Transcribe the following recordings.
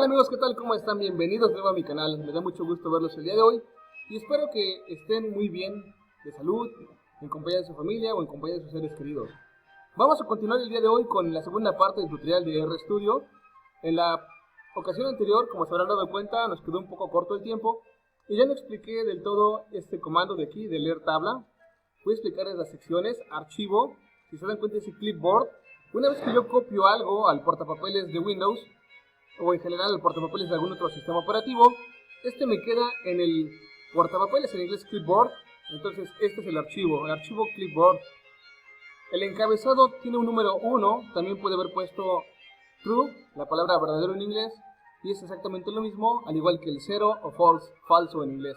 Hola amigos, ¿qué tal? ¿Cómo están? Bienvenidos de nuevo a mi canal. Me da mucho gusto verlos el día de hoy y espero que estén muy bien de salud, en compañía de su familia o en compañía de sus seres queridos. Vamos a continuar el día de hoy con la segunda parte del tutorial de RStudio. En la ocasión anterior, como se habrán dado cuenta, nos quedó un poco corto el tiempo y ya no expliqué del todo este comando de aquí, de leer tabla. Voy a explicarles las secciones, archivo, si se dan cuenta ese clipboard. Una vez que yo copio algo al portapapeles de Windows, o en general el portapapeles de algún otro sistema operativo, este me queda en el portapapeles, en inglés clipboard. Entonces este es el archivo clipboard. El encabezado tiene un número 1, también puede haber puesto true, la palabra verdadero en inglés, y es exactamente lo mismo, al igual que el 0 o false, falso en inglés.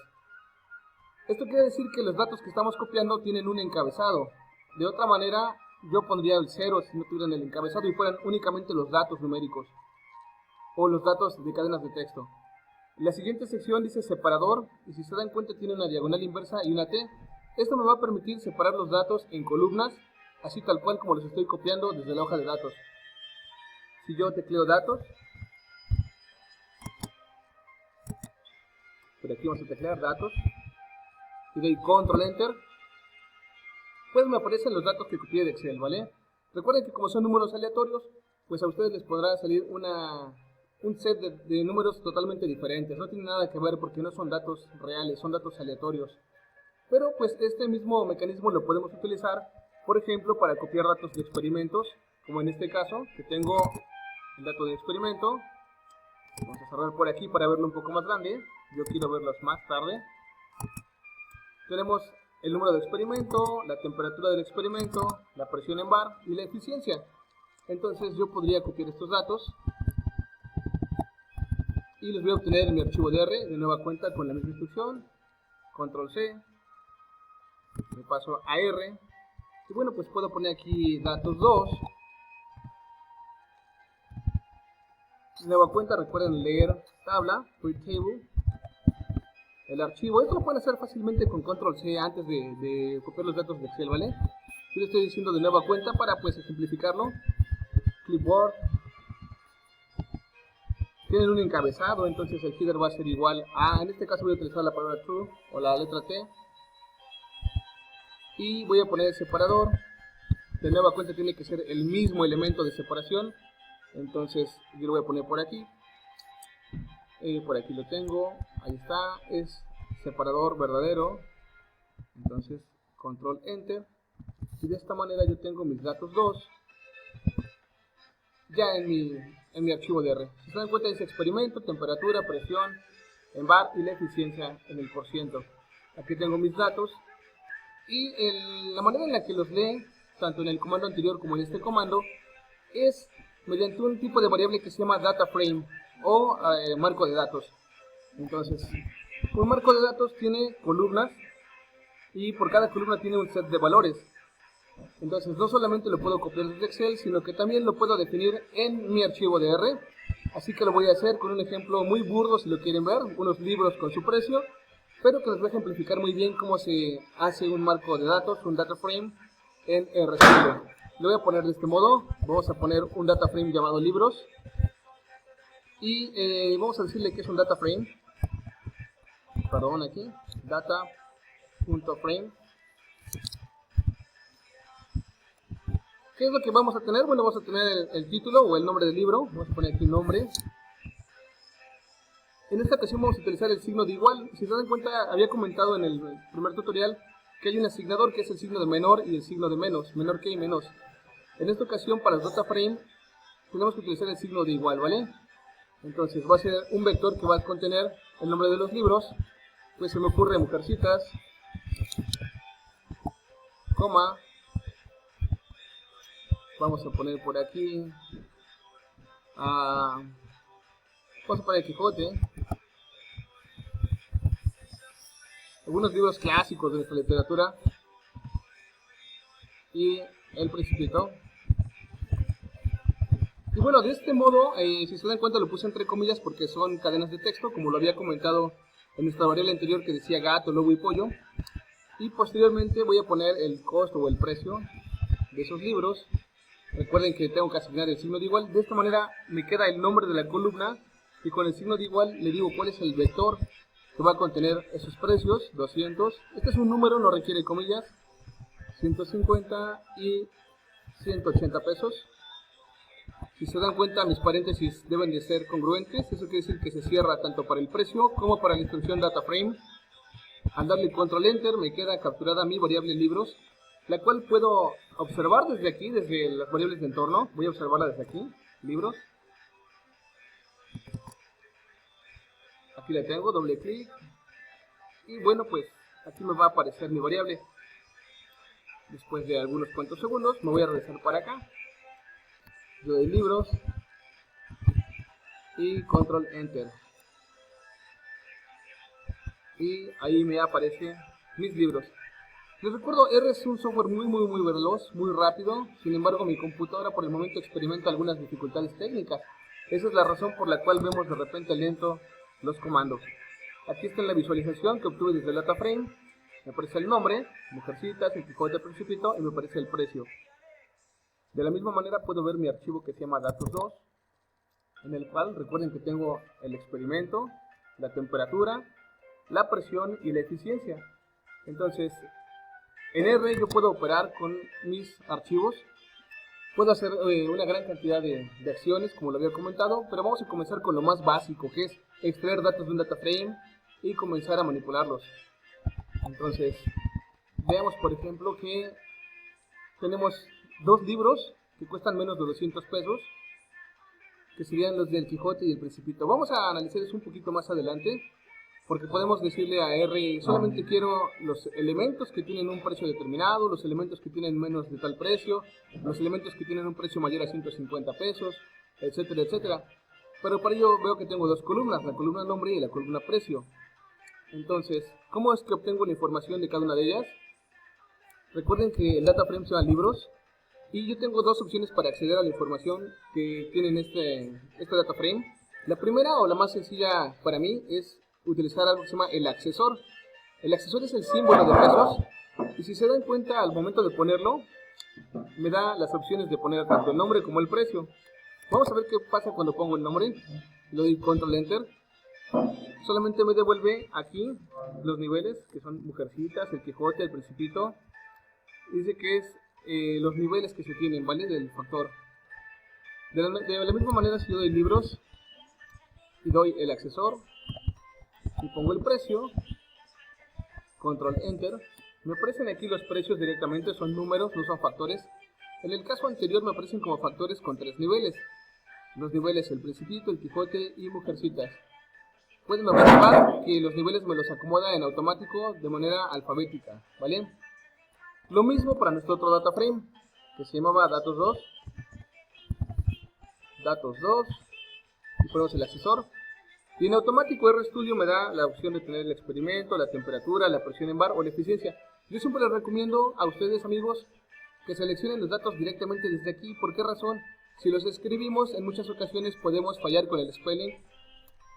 Esto quiere decir que los datos que estamos copiando tienen un encabezado. De otra manera, yo pondría el 0 si no tuvieran el encabezado y fueran únicamente los datos numéricos o los datos de cadenas de texto. La siguiente sección dice separador, y si se dan cuenta tiene una diagonal inversa y una T. Esto me va a permitir separar los datos en columnas, así tal cual como los estoy copiando desde la hoja de datos. Si yo tecleo datos, por aquí vamos a teclear datos, y doy control enter, pues me aparecen los datos que copié de Excel, ¿vale? Recuerden que como son números aleatorios, pues a ustedes les podrá salir un set de números totalmente diferentes. No tiene nada que ver porque no son datos reales, son datos aleatorios. Pero pues este mismo mecanismo lo podemos utilizar, por ejemplo, para copiar datos de experimentos, como en este caso, que tengo el dato de experimento. Vamos a cerrar por aquí para verlo un poco más grande. Yo quiero verlos más tarde. Tenemos el número de experimento, la temperatura del experimento, la presión en bar y la eficiencia. Entonces yo podría copiar estos datos y los voy a obtener en mi archivo de R, de nueva cuenta con la misma instrucción, control C, me paso a R, y bueno, pues puedo poner aquí datos 2, de nueva cuenta recuerden leer tabla, read table, el archivo. Esto lo pueden hacer fácilmente con control C antes de copiar los datos de Excel, ¿vale? Yo le estoy diciendo de nueva cuenta para pues ejemplificarlo, clipboard. Tienen un encabezado, entonces el header va a ser igual a, en este caso voy a utilizar la palabra true o la letra T. Y voy a poner el separador. De nueva cuenta tiene que ser el mismo elemento de separación. Entonces yo lo voy a poner por aquí. Por aquí lo tengo. Ahí está. Es separador verdadero. Entonces control enter. Y de esta manera yo tengo mis datos 2 ya en mi archivo de R. Si se dan cuenta dice experimento, temperatura, presión en bar y la eficiencia en el %. Aquí tengo mis datos y la manera en la que los lee, tanto en el comando anterior como en este comando, es mediante un tipo de variable que se llama data frame o marco de datos. Entonces, un marco de datos tiene columnas y por cada columna tiene un set de valores. Entonces no solamente lo puedo copiar desde Excel, sino que también lo puedo definir en mi archivo de R. Así que lo voy a hacer con un ejemplo muy burdo si lo quieren ver, unos libros con su precio, pero que les voy a ejemplificar muy bien cómo se hace un marco de datos, un data frame en RStudio. Lo voy a poner de este modo. Vamos a poner un data frame llamado libros y vamos a decirle que es un data frame, perdón, aquí, data.frame. ¿Qué es lo que vamos a tener? Bueno, vamos a tener el título o el nombre del libro. Vamos a poner aquí nombre. En esta ocasión vamos a utilizar el signo de igual. Si se dan cuenta, había comentado en el primer tutorial que hay un asignador que es el signo de menor y el signo de menos, menor que y menos. En esta ocasión, para el data frame, tenemos que utilizar el signo de igual, ¿vale? Entonces va a ser un vector que va a contener el nombre de los libros. Pues se me ocurre Mujercitas, coma. Vamos a poner por aquí, vamos a poner Quijote, algunos libros clásicos de nuestra literatura, y El Principito. Y bueno, de este modo, si se dan cuenta lo puse entre comillas porque son cadenas de texto, como lo había comentado en nuestra variable anterior que decía gato, lobo y pollo. Y posteriormente voy a poner el costo o el precio de esos libros. Recuerden que tengo que asignar el signo de igual. De esta manera me queda el nombre de la columna y con el signo de igual le digo cuál es el vector que va a contener esos precios, 200. Este es un número, no requiere comillas, 150 y 180 pesos. Si se dan cuenta, mis paréntesis deben de ser congruentes. Eso quiere decir que se cierra tanto para el precio como para la instrucción data frame. Al darle control enter me queda capturada mi variable libros, la cual puedo observar desde aquí, desde las variables de entorno. Voy a observarla desde aquí, libros. Aquí la tengo, doble clic. Y bueno, pues aquí me va a aparecer mi variable. Después de algunos cuantos segundos me voy a regresar para acá. Yo doy libros y control enter. Y ahí me aparecen mis libros. Les recuerdo, R es un software muy veloz, muy rápido. Sin embargo, mi computadora por el momento experimenta algunas dificultades técnicas. Esa es la razón por la cual vemos de repente lento los comandos. Aquí está la visualización que obtuve desde el DataFrame. Me aparece el nombre, Mujercitas, el Quijote, el Principito, y me aparece el precio. De la misma manera puedo ver mi archivo que se llama datos2, en el cual recuerden que tengo el experimento, la temperatura, la presión y la eficiencia. Entonces, en R yo puedo operar con mis archivos. Puedo hacer una gran cantidad de acciones, como lo había comentado, pero vamos a comenzar con lo más básico, que es extraer datos de un data frame y comenzar a manipularlos. Entonces, veamos por ejemplo que tenemos dos libros que cuestan menos de 200 pesos, que serían los del Quijote y el Principito. Vamos a analizar eso un poquito más adelante, porque podemos decirle a R, solamente quiero los elementos que tienen un precio determinado, los elementos que tienen menos de tal precio, los elementos que tienen un precio mayor a 150 pesos, etcétera, etcétera. Pero para ello veo que tengo dos columnas, la columna nombre y la columna precio. Entonces, ¿cómo es que obtengo la información de cada una de ellas? Recuerden que el data frame se llama libros, y yo tengo dos opciones para acceder a la información que tienen este data frame. La primera, o la más sencilla para mí, es utilizar algo que se llama el accesor. El accesor es el símbolo de pesos, y si se dan cuenta al momento de ponerlo, me da las opciones de poner tanto el nombre como el precio. Vamos a ver qué pasa cuando pongo el nombre. Le doy control enter. Solamente me devuelve aquí los niveles, que son Mujercitas, el Quijote, el Principito. Dice que es los niveles que se tienen, ¿vale? Del factor. De la misma manera, si yo doy libros y doy el accesor y pongo el precio, control enter, me aparecen aquí los precios directamente, son números, no son factores. En el caso anterior me aparecen como factores con 3 niveles. Los niveles el Principito, el Quijote y Mujercitas. Pueden observar que los niveles me los acomoda en automático de manera alfabética, ¿vale? Lo mismo para nuestro otro data frame, que se llamaba datos2, y ponemos el accesor. Y en automático RStudio me da la opción de tener el experimento, la temperatura, la presión en bar o la eficiencia. Yo siempre les recomiendo a ustedes, amigos, que seleccionen los datos directamente desde aquí. ¿Por qué razón? Si los escribimos, en muchas ocasiones podemos fallar con el spelling,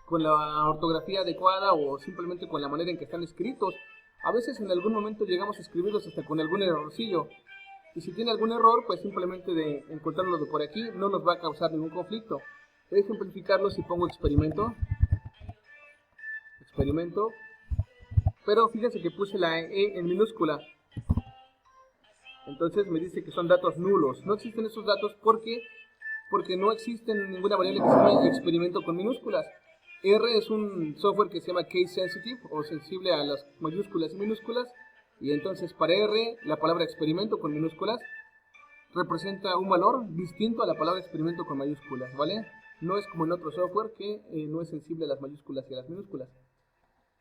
con la ortografía adecuada o simplemente con la manera en que están escritos. A veces en algún momento llegamos a escribirlos hasta con algún errorcillo. Y si tiene algún error, pues simplemente de encontrarlo de por aquí no nos va a causar ningún conflicto. Voy a ejemplificarlo si pongo experimento. Pero fíjense que puse la E en minúscula. Entonces me dice que son datos nulos. No existen esos datos porque no existe ninguna variable que se llame experimento con minúsculas. R es un software que se llama case sensitive, o sensible a las mayúsculas y minúsculas, y entonces para R la palabra experimento con minúsculas representa un valor distinto a la palabra experimento con mayúsculas, ¿vale? No es como en otro software que no es sensible a las mayúsculas y a las minúsculas.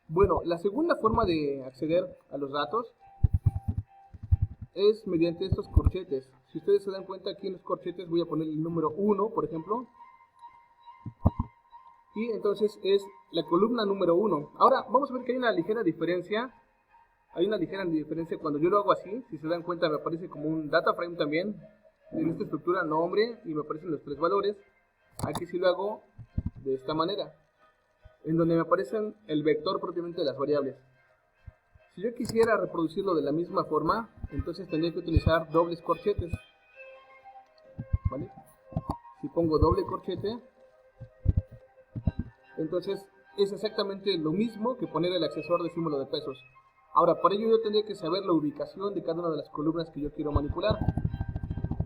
Bueno, la segunda forma de acceder a los datos es mediante estos corchetes. Si ustedes se dan cuenta, aquí en los corchetes voy a poner el número 1, por ejemplo, y entonces es la columna número 1. Ahora vamos a ver que hay una ligera diferencia. Cuando yo lo hago así. Si se dan cuenta, me aparece como un data frame también, en esta estructura nombre, y me aparecen los 3 valores. Aquí sí lo hago de esta manera, en donde me aparecen el vector propiamente de las variables. Si yo quisiera reproducirlo de la misma forma, entonces tendría que utilizar dobles corchetes, ¿vale? Si pongo doble corchete, Entonces es exactamente lo mismo que poner el accesor de símbolo de pesos. Ahora, para ello yo tendría que saber la ubicación de cada una de las columnas que yo quiero manipular.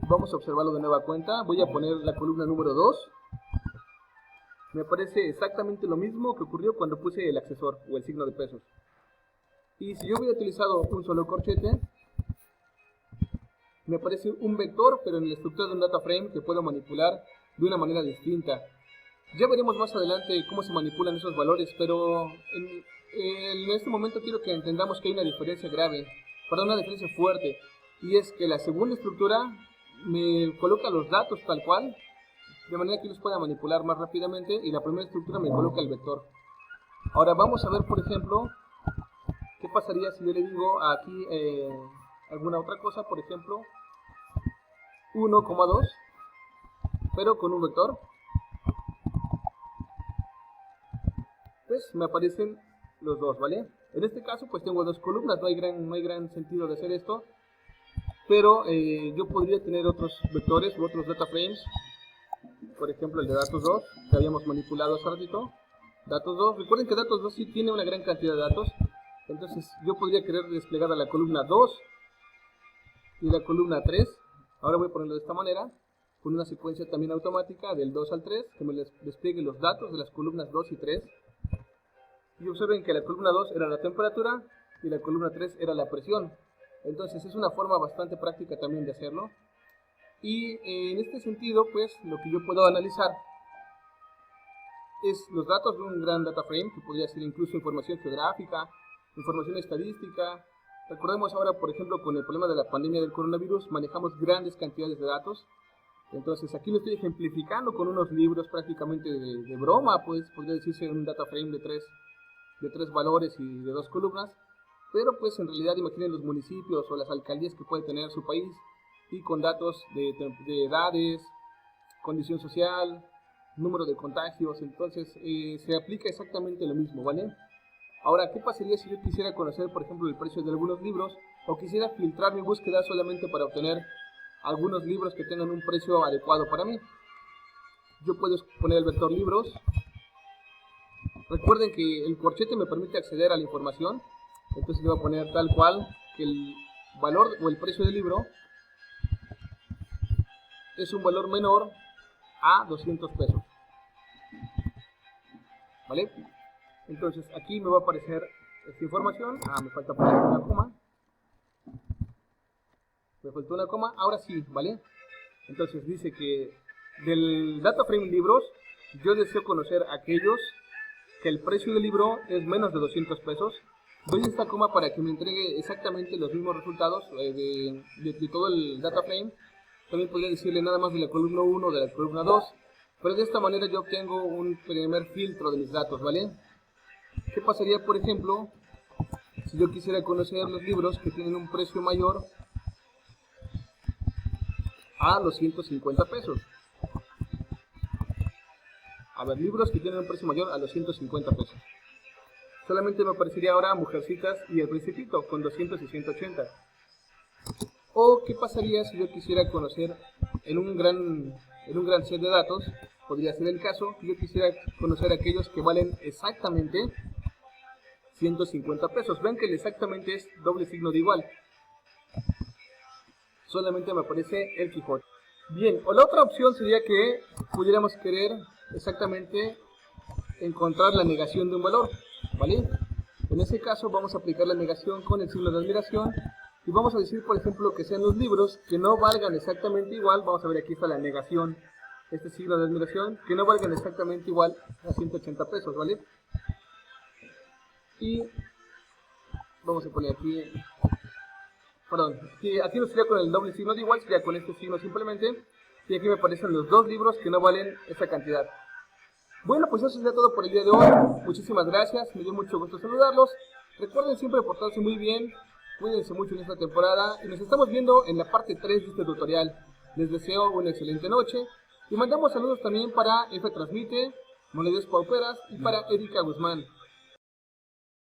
Vamos a observarlo de nueva cuenta. Voy a poner la columna número 2. Me parece exactamente lo mismo que ocurrió cuando puse el accesor o el signo de pesos. Y si yo hubiera utilizado un solo corchete, me parece un vector, pero en la estructura de un data frame que puedo manipular de una manera distinta. Ya veremos más adelante cómo se manipulan esos valores, pero en este momento quiero que entendamos que hay una diferencia grave, una diferencia fuerte, y es que la segunda estructura me coloca los datos tal cual, de manera que los pueda manipular más rápidamente, y la primera estructura me coloca el vector. Ahora vamos a ver, por ejemplo, qué pasaría si yo le digo aquí alguna otra cosa, por ejemplo 1,2, pero con un vector. Pues me aparecen los dos, ¿vale? En este caso pues tengo dos columnas, no hay gran sentido de hacer esto, pero yo podría tener otros vectores u otros data frames, por ejemplo el de datos 2 que habíamos manipulado hace ratito. Datos 2, recuerden que datos 2 sí tiene una gran cantidad de datos, entonces yo podría querer desplegar a la columna 2 y la columna 3. Ahora voy a ponerlo de esta manera, con una secuencia también automática del 2 al 3, que me despliegue los datos de las columnas 2 y 3. Y observen que la columna 2 era la temperatura y la columna 3 era la presión. Entonces es una forma bastante práctica también de hacerlo. Y en este sentido, pues lo que yo puedo analizar es los datos de un gran data frame, que podría ser incluso información geográfica, información estadística. Recordemos ahora, por ejemplo, con el problema de la pandemia del coronavirus, manejamos grandes cantidades de datos. Entonces aquí lo estoy ejemplificando con unos libros prácticamente de broma, pues podría decirse un data frame de tres valores y de 2 columnas, pero pues en realidad imaginen los municipios o las alcaldías que puede tener su país, y con datos de edades, condición social, número de contagios. Entonces se aplica exactamente lo mismo, ¿vale? Ahora, ¿qué pasaría si yo quisiera conocer, por ejemplo, el precio de algunos libros, o quisiera filtrar mi búsqueda solamente para obtener algunos libros que tengan un precio adecuado para mí? Yo puedo poner el vector libros. Recuerden que el corchete me permite acceder a la información, entonces le voy a poner tal cual que el valor o el precio del libro es un valor menor a 200 pesos, ¿vale? Entonces aquí me va a aparecer esta información. Me falta poner una coma. Me faltó una coma, ahora sí, ¿vale? Entonces dice que del data frame libros, yo deseo conocer aquellos que el precio del libro es menos de 200 pesos. Doy esta coma para que me entregue exactamente los mismos resultados de todo el data frame. También podría decirle nada más de la columna 1 o de la columna 2, pero de esta manera yo obtengo un primer filtro de mis datos, ¿vale? ¿Qué pasaría, por ejemplo, si yo quisiera conocer los libros que tienen un precio mayor a los 150 pesos? A ver, libros que tienen un precio mayor a los 150 pesos. Solamente me aparecería ahora Mujercitas y El Principito con 200 y 180. O qué pasaría si yo quisiera conocer en un gran set de datos, podría ser el caso que yo quisiera conocer aquellos que valen exactamente 150 pesos. Ven que el exactamente es doble signo de igual. Solamente me aparece El Quijote. Bien, o la otra opción sería que pudiéramos querer exactamente encontrar la negación de un valor, ¿vale? En ese caso vamos a aplicar la negación con el signo de admiración y vamos a decir, por ejemplo, que sean los libros que no valgan exactamente igual. Vamos a ver, aquí está la negación, este signo de admiración, que no valgan exactamente igual a 180 pesos, ¿vale? Y vamos a poner aquí, perdón, aquí no sería con el doble signo de igual, sería con este signo simplemente. Y aquí me aparecen los dos libros que no valen esa cantidad. Bueno, pues eso sería todo por el día de hoy. Muchísimas gracias, me dio mucho gusto saludarlos. Recuerden siempre portarse muy bien, cuídense mucho en esta temporada y nos estamos viendo en la parte 3 de este tutorial. Les deseo una excelente noche y mandamos saludos también para F Transmite, Monedas Pauperas y para Erika Guzmán.